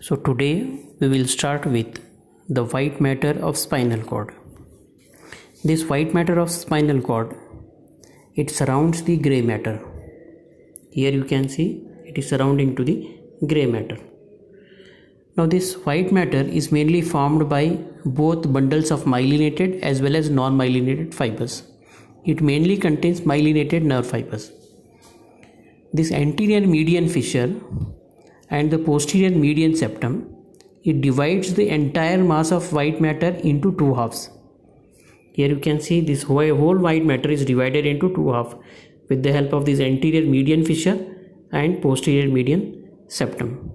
So today we will start with the white matter of spinal cord. This white matter of spinal cord, it surrounds the gray matter. Here you can see it is surrounding to the gray matter. Now this white matter is mainly formed by both bundles of myelinated as well as non-myelinated fibers. It mainly contains myelinated nerve fibers. This anterior median fissure and the posterior median septum, it divides the entire mass of white matter into two halves. Here you can see this whole white matter is divided into two halves with the help of this anterior median fissure and posterior median septum.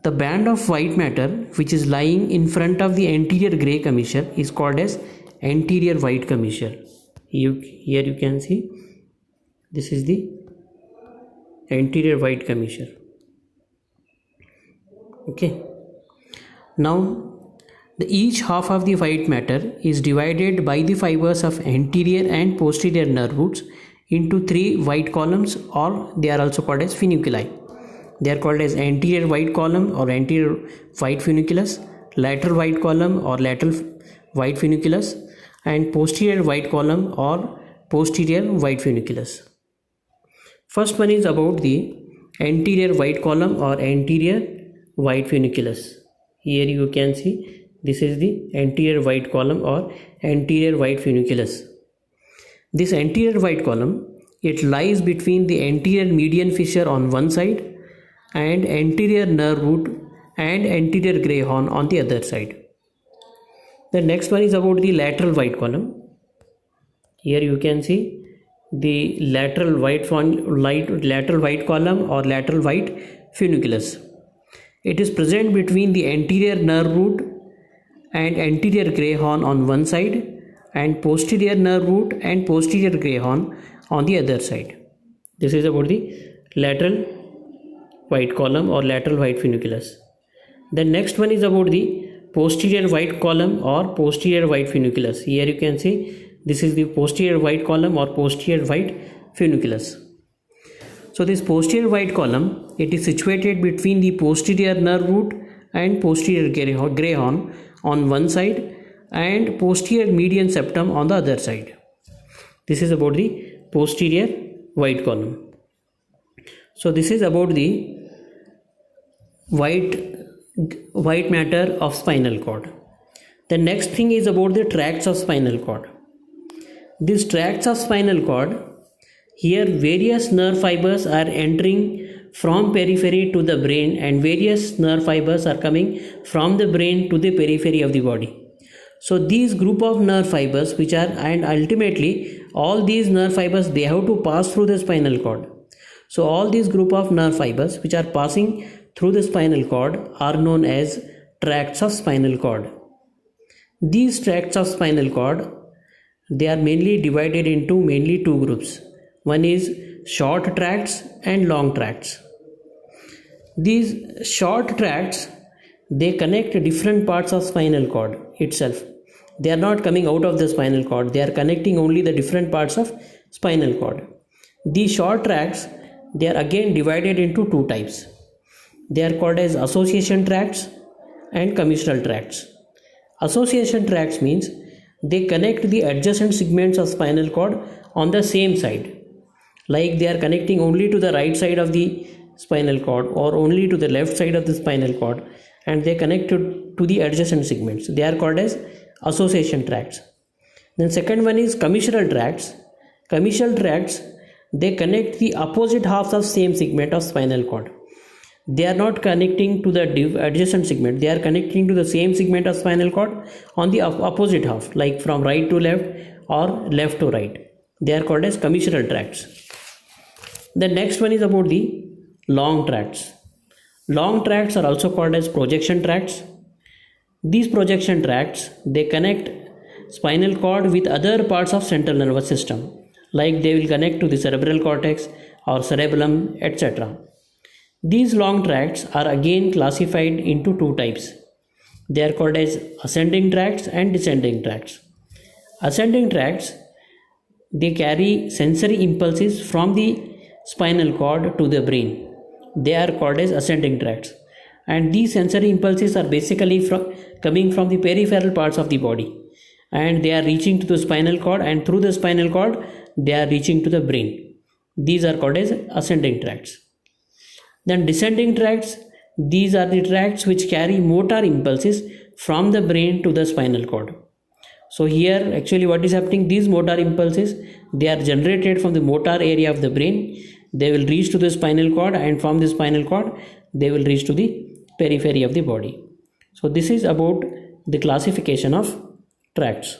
The band of white matter which is lying in front of the anterior gray commissure is called as anterior white commissure. Here you can see this is the anterior white commissure. Okay. Now each half of the white matter is divided by the fibers of anterior and posterior nerve roots into three white columns, or they are also called as funiculi. They are called as anterior white column or anterior white funiculus, lateral white column or lateral white funiculus, and posterior white column or posterior white funiculus. First one is about the anterior white column or anterior white funiculus. Here you can see this is the anterior white column or anterior white funiculus. This anterior white column, it lies between the anterior median fissure on one side and anterior nerve root and anterior gray horn on the other side. The next one is about the lateral white column. Here you can see the lateral white column or lateral white funiculus. It is present between the anterior nerve root and anterior gray horn on one side and posterior nerve root and posterior gray horn on the other side. This is about the lateral white column or lateral white funiculus. The next one is about the posterior white column or posterior white funiculus. Here you can see this is the posterior white column or posterior white funiculus. So this posterior white column, it is situated between the posterior nerve root and posterior gray horn on one side and posterior median septum on the other side. This is about the posterior white column. So this is about the white matter of spinal cord. The next thing is about the tracts of spinal cord. These tracts of spinal cord, here various nerve fibers are entering from periphery to the brain and various nerve fibers are coming from the brain to the periphery of the body. So these group of nerve fibers and ultimately all these nerve fibers, they have to pass through the spinal cord. So all these group of nerve fibers which are passing through the spinal cord are known as tracts of spinal cord. These tracts of spinal cord, they are mainly divided into two groups. One is short tracts and long tracts. These short tracts, they connect different parts of spinal cord itself. They are not coming out of the spinal cord, they are connecting only the different parts of spinal cord. These short tracts, they are again divided into two types. They are called as association tracts and commissural tracts. Association tracts means they connect the adjacent segments of spinal cord on the same side. Like they are connecting only to the right side of the spinal cord or only to the left side of the spinal cord, and they connect to the adjacent segments. They are called as association tracts. Then second one is commissural tracts. Commissural tracts, they connect the opposite halves of same segment of spinal cord. They are not connecting to the adjacent segment, they are connecting to the same segment of spinal cord on the opposite half, like from right to left or left to right. They are called as commissural tracts. The next one is about the long tracts. Long tracts are also called as projection tracts. These projection tracts, they connect spinal cord with other parts of central nervous system, like they will connect to the cerebral cortex or cerebellum, etc. These long tracts are again classified into two types. They are called as ascending tracts and descending tracts. Ascending tracts, they carry sensory impulses from the spinal cord to the brain. They are called as ascending tracts. and these sensory impulses are basically coming from the peripheral parts of the body, and they are reaching to the spinal cord, and through the spinal cord they are reaching to the brain. These are called as ascending tracts. Then descending tracts, these are the tracts which carry motor impulses from the brain to the spinal cord. So here actually what is happening, these motor impulses, they are generated from the motor area of the brain, they will reach to the spinal cord, and from the spinal cord they will reach to the periphery of the body. So this is about the classification of tracts.